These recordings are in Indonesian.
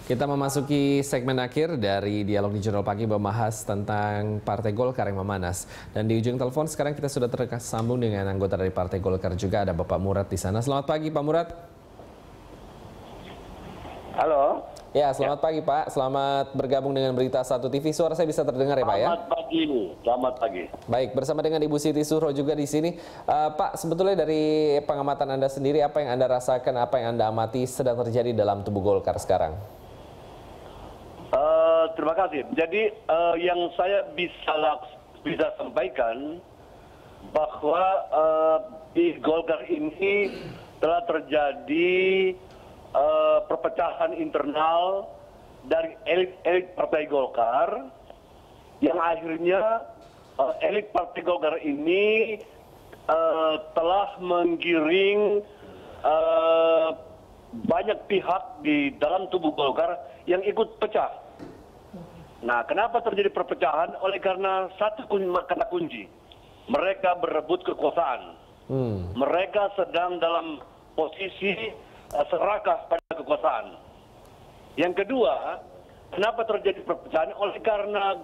Kita memasuki segmen akhir dari Dialog di Jurnal Pagi membahas tentang Partai Golkar yang memanas. Dan di ujung telepon sekarang kita sudah tersambung dengan anggota dari Partai Golkar juga, ada Bapak Murad di sana. Selamat pagi Pak Murad. Halo. Ya, selamat pagi Pak. Selamat bergabung dengan Berita 1 TV. Suara saya bisa terdengar ya Pak ya? Selamat pagi. Selamat pagi. Baik, bersama dengan Ibu Siti Suhro juga di sini. Pak, sebetulnya dari pengamatan Anda sendiri, apa yang Anda rasakan, apa yang Anda amati sedang terjadi dalam tubuh Golkar sekarang? Terima kasih. Jadi yang saya bisa sampaikan bahwa di Golkar ini telah terjadi perpecahan internal dari elit Partai Golkar yang akhirnya elit Partai Golkar ini telah menggiring banyak pihak di dalam tubuh Golkar yang ikut pecah. Nah, kenapa terjadi perpecahan? Oleh karena satu kata kunci, mereka berebut kekuasaan. Mereka sedang dalam posisi serakah pada kekuasaan. Yang kedua, kenapa terjadi perpecahan? Oleh karena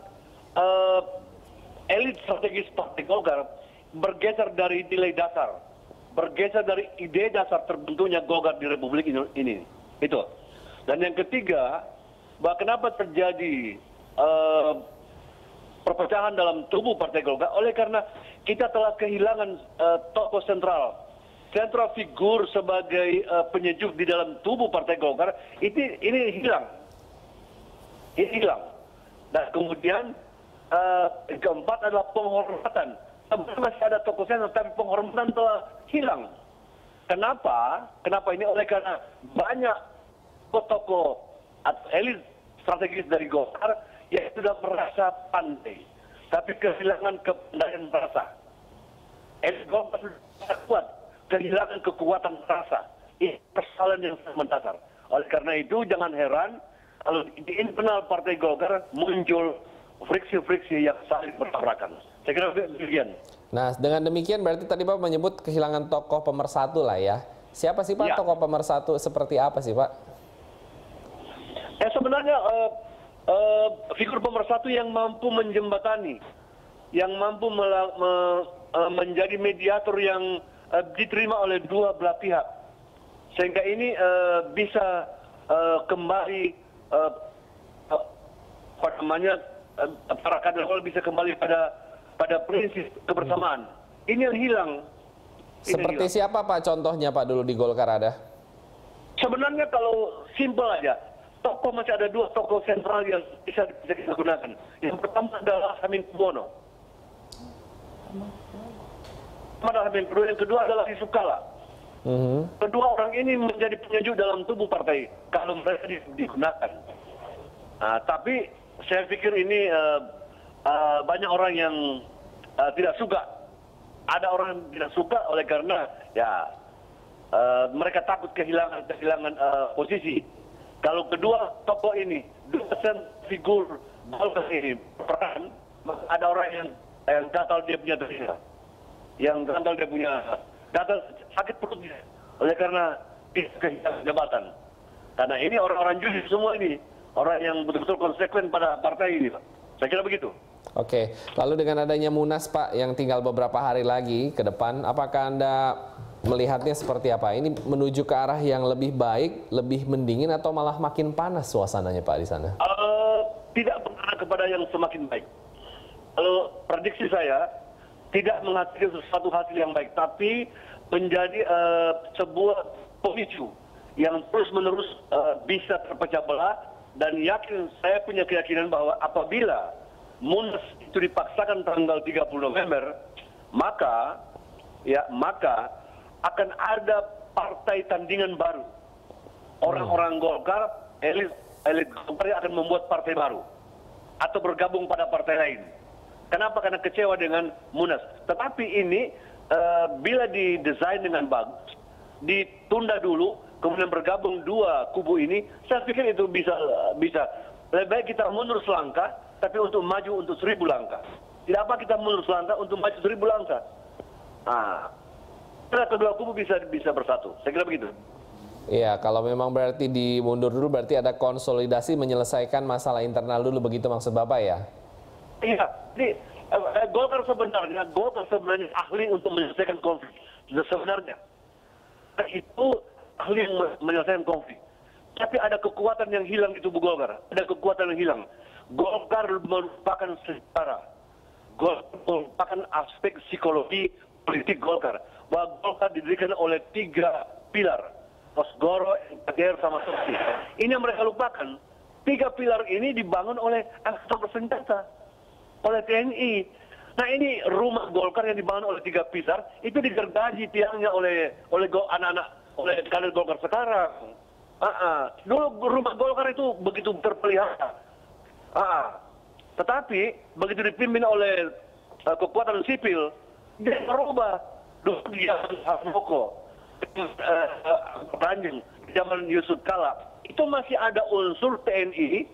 elit strategis Partai Golkar bergeser dari nilai dasar, bergeser dari ide dasar terbentuknya Golkar di Republik ini. Itu. Dan yang ketiga, bahwa kenapa terjadi perpecahan dalam tubuh Partai Golkar? Oleh karena kita telah kehilangan tokoh sentral figur sebagai penyejuk di dalam tubuh Partai Golkar. Ini hilang. Dan kemudian keempat adalah penghormatan. Masih ada tokoh sentral, tapi penghormatan telah hilang. Kenapa? Kenapa ini? Oleh karena banyak tokoh atau elit strategis dari Golkar yang sudah merasa pandai, tapi kehilangan kepandaian rasa. Elit Golkar sudah kuat, kehilangan kekuatan rasa. Ini persoalan yang sangat mendasar. Oleh karena itu jangan heran kalau di internal Partai Golkar muncul friksi-friksi yang saling bertabrakan. Saya kira demikian. Nah, dengan demikian berarti tadi Pak menyebut kehilangan tokoh pemersatu lah ya. Siapa sih Pak tokoh pemersatu, seperti apa sih Pak? Sebenarnya figur pemersatu yang mampu menjembatani, yang mampu menjadi mediator yang diterima oleh dua belah pihak, sehingga ini bisa kembali para kader bisa kembali pada prinsip kebersamaan. Ini yang hilang. Seperti siapa Pak contohnya Pak dulu di Golkar ada? Sebenarnya kalau simpel aja, tokoh masih ada dua tokoh sentral yang bisa kita gunakan. Yang pertama adalah Hamengkubuwono. Yang kedua adalah Yusuf Kala. Kedua orang ini menjadi penyejuk dalam tubuh partai kalau mereka digunakan. Nah, tapi saya pikir ini banyak orang yang tidak suka. Ada orang yang tidak suka oleh karena mereka takut kehilangan posisi. Kalau kedua tokoh ini, dua figur Golkar ini peran, ada orang yang gatal dia punya telinga, yang gatal dia punya sakit perutnya, oleh karena kehilangan jabatan. Karena ini orang-orang jujur semua ini, orang yang betul-betul konsekuen pada partai ini, Pak. Saya kira begitu. Oke, lalu dengan adanya Munas Pak yang tinggal beberapa hari lagi ke depan, apakah Anda melihatnya seperti apa? Ini menuju ke arah yang lebih baik, lebih mendingin atau malah makin panas suasananya Pak di sana? Tidak mengarah kepada yang semakin baik. Kalau prediksi saya tidak menghasilkan sesuatu hasil yang baik, tapi menjadi sebuah pemicu yang terus-menerus bisa terpecah belah, dan saya punya keyakinan bahwa apabila Munas itu dipaksakan tanggal 30 November, maka akan ada partai tandingan baru. Orang-orang Golkar, elit Golkar akan membuat partai baru atau bergabung pada partai lain. Kenapa? Karena kecewa dengan Munas. Tetapi ini bila didesain dengan bagus, ditunda dulu, kemudian bergabung dua kubu ini, saya pikir itu bisa. Lebih baik kita mundur selangkah, tapi untuk maju untuk 1000 langkah. Tidak apa kita mundur selangkah untuk maju 1000 langkah. Nah, kedua kubu bisa bersatu. Saya kira begitu. Iya, kalau memang berarti dimundur dulu berarti ada konsolidasi menyelesaikan masalah internal dulu, begitu maksud Bapak ya? Iya, jadi Golkar sebenarnya ahli untuk menyelesaikan konflik. Sebenarnya itu ahli yang menyelesaikan konflik. Tapi ada kekuatan yang hilang di tubuh Golkar. Ada kekuatan yang hilang. Golkar merupakan sejarah. Golkar merupakan aspek psikologi politik Golkar. Bahwa Golkar didirikan oleh 3 pilar. Kosgoro, NKR, sama Sosi. Ini yang mereka lupakan. 3 pilar ini dibangun oleh angkatan bersenjata, oleh TNI. Nah ini rumah Golkar yang dibangun oleh 3 pilar itu digergaji tiangnya oleh anak-anak, oleh kader Golkar sekarang. Dulu rumah Golkar itu begitu terpelihara. Tetapi begitu dipimpin oleh kekuatan sipil, dia merubah. Dulu dia Harmoko, Ranjeng, zaman Yusuf Kala, itu masih ada unsur TNI,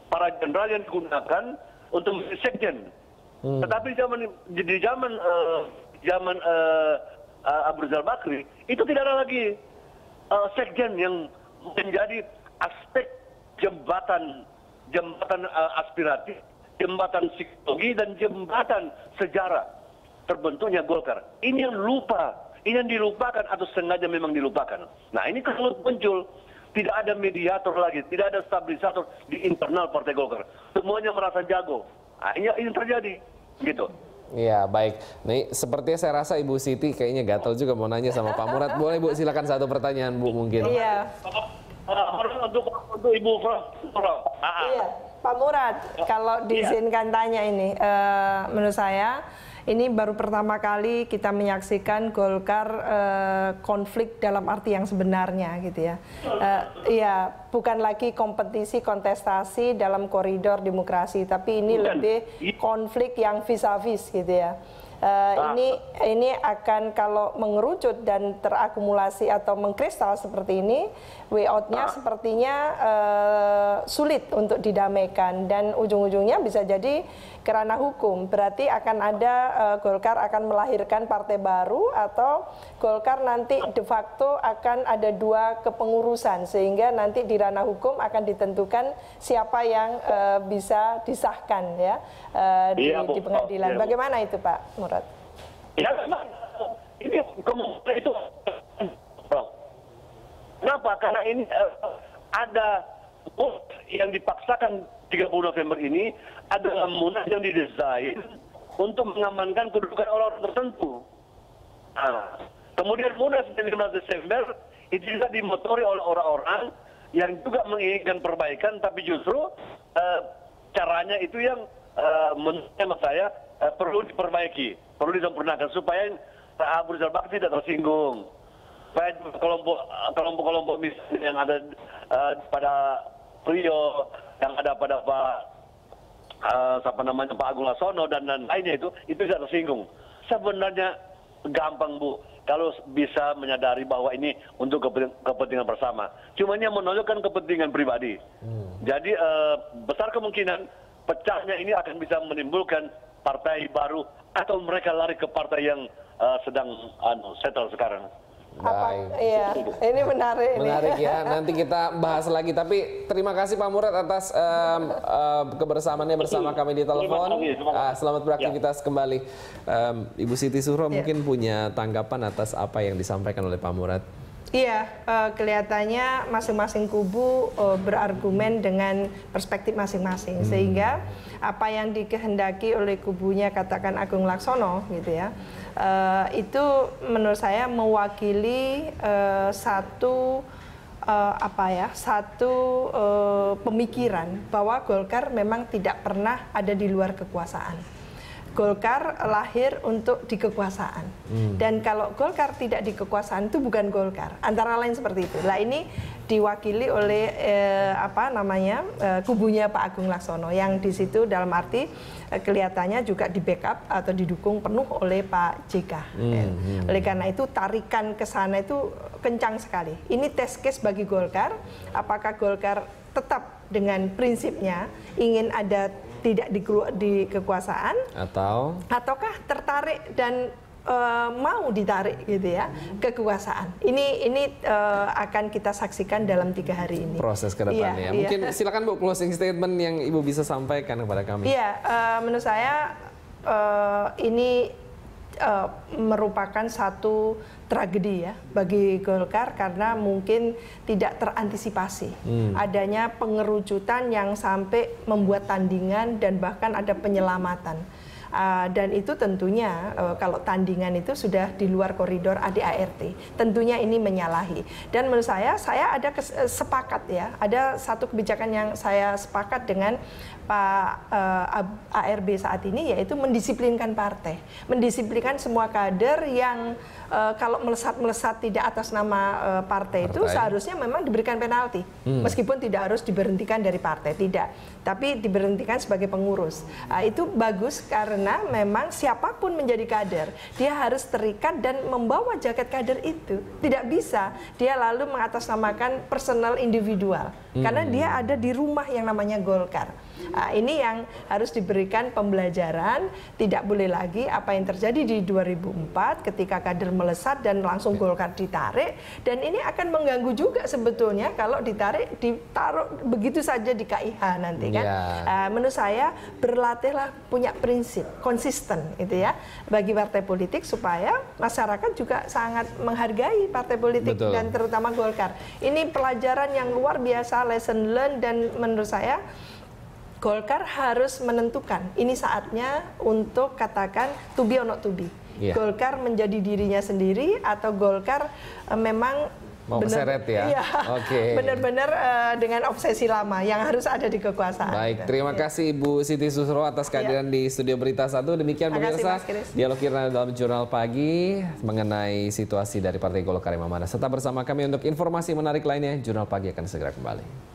para jenderal yang digunakan untuk menjadi sekjen. Tetapi di zaman Abu Rizal Bakri itu tidak ada lagi sekjen yang menjadi aspek jembatan aspiratif, jembatan psikologi dan jembatan sejarah terbentuknya Golkar. Ini yang dilupakan atau sengaja memang dilupakan. Nah ini kalau muncul, tidak ada mediator lagi, tidak ada stabilisator di internal Partai Golkar. Semuanya merasa jago. Nah, ini terjadi, gitu. Iya, baik. Nih, sepertinya saya rasa Ibu Siti kayaknya gatel juga mau nanya sama Pak Murad. Boleh Bu, silakan satu pertanyaan Bu mungkin. Iya. Untuk Ibu Prof. Iya, Pak Murad, kalau diizinkan tanya ini, menurut saya ini baru pertama kali kita menyaksikan Golkar konflik dalam arti yang sebenarnya gitu ya. Iya, bukan lagi kompetisi kontestasi dalam koridor demokrasi, tapi ini lebih konflik yang vis-a-vis gitu ya. Ini akan kalau mengerucut dan terakumulasi atau mengkristal seperti ini, way out-nya sepertinya sulit untuk didamaikan dan ujung-ujungnya bisa jadi kerana hukum. Berarti akan ada Golkar akan melahirkan partai baru atau Golkar nanti de facto akan ada 2 kepengurusan sehingga nanti di ranah hukum akan ditentukan siapa yang bisa disahkan ya di pengadilan. Bagaimana itu Pak Murad? Ya memang ini kemungkinan itu. Kenapa? Karena ini ada yang dipaksakan 30 November ini adalah munas yang didesain untuk mengamankan kedudukan orang tertentu. Kemudian munas 15 Desember itu juga dimotori oleh orang-orang yang juga menginginkan perbaikan, tapi justru caranya itu yang menurut saya perlu diperbaiki, perlu disempurnakan supaya Abu Rizal Bakri tidak tersinggung. Supaya kelompok-kelompok misalnya yang ada pada Priyo, yang ada pada Pak Agung Laksono dan lainnya itu tidak tersinggung. Sebenarnya gampang Bu, kalau bisa menyadari bahwa ini untuk kepentingan bersama. Cuma yang menonjolkan kepentingan pribadi. Jadi besar kemungkinan pecahnya ini akan bisa menimbulkan partai baru atau mereka lari ke partai yang sedang settle sekarang. Baik. Iya, ini menarik. Menarik ya, nanti kita bahas lagi. Tapi terima kasih Pak Murad atas kebersamaannya bersama kami di telepon. Selamat beraktivitas kembali. Ibu Siti Zuhro mungkin punya tanggapan atas apa yang disampaikan oleh Pak Murad. Iya, kelihatannya masing-masing kubu berargumen dengan perspektif masing-masing, sehingga apa yang dikehendaki oleh kubunya katakan Agung Laksono gitu ya, itu menurut saya mewakili satu pemikiran bahwa Golkar memang tidak pernah ada di luar kekuasaan. Golkar lahir untuk di kekuasaan, dan kalau Golkar tidak di kekuasaan itu bukan Golkar, antara lain seperti itu. Lah ini diwakili oleh kubunya Pak Agung Laksono yang di situ dalam arti kelihatannya juga di backup atau didukung penuh oleh Pak JK. Oleh karena itu tarikan ke sana itu kencang sekali. Ini test case bagi Golkar, apakah Golkar tetap dengan prinsipnya ingin ada tidak di kekuasaan, ataukah tertarik dan mau ditarik gitu ya kekuasaan. Ini akan kita saksikan dalam 3 hari ini. Proses ke depannya. Mungkin silakan Bu, closing statement yang Ibu bisa sampaikan kepada kami. Iya, menurut saya ini merupakan satu tragedi ya bagi Golkar karena mungkin tidak terantisipasi adanya pengerucutan yang sampai membuat tandingan dan bahkan ada penyelamatan. Dan itu tentunya kalau tandingan itu sudah di luar koridor ADART, tentunya ini menyalahi. Dan menurut saya ada sepakat ya, ada satu kebijakan yang saya sepakat dengan Pak ARB saat ini, yaitu mendisiplinkan partai, mendisiplinkan semua kader yang kalau melesat tidak atas nama partai itu seharusnya memang diberikan penalti, meskipun tidak harus diberhentikan dari partai, tidak, tapi diberhentikan sebagai pengurus. Itu bagus karena memang siapapun menjadi kader, dia harus terikat dan membawa jaket kader itu. Tidak bisa dia lalu mengatasnamakan personal individual, karena dia ada di rumah yang namanya Golkar. Ini yang harus diberikan pembelajaran. Tidak boleh lagi apa yang terjadi di 2004 ketika kader melesat dan langsung Golkar ditarik, dan ini akan mengganggu juga sebetulnya kalau ditaruh begitu saja di KIH nanti kan. Menurut saya berlatihlah punya prinsip konsisten itu ya bagi partai politik supaya masyarakat juga sangat menghargai partai politik. Betul. Dan terutama Golkar. Ini pelajaran yang luar biasa, lesson learned, dan menurut saya Golkar harus menentukan ini saatnya untuk katakan to be or not to be. Golkar menjadi dirinya sendiri atau Golkar memang mau keseret ya? Benar-benar dengan obsesi lama yang harus ada di kekuasaan. Baik, terima kasih Ibu Siti Susro atas kehadiran di Studio Berita 1. Demikian pemirsa Dialog Kirna dalam Jurnal Pagi mengenai situasi dari Partai Golkar yang Manas. Tetap bersama kami untuk informasi menarik lainnya. Jurnal Pagi akan segera kembali.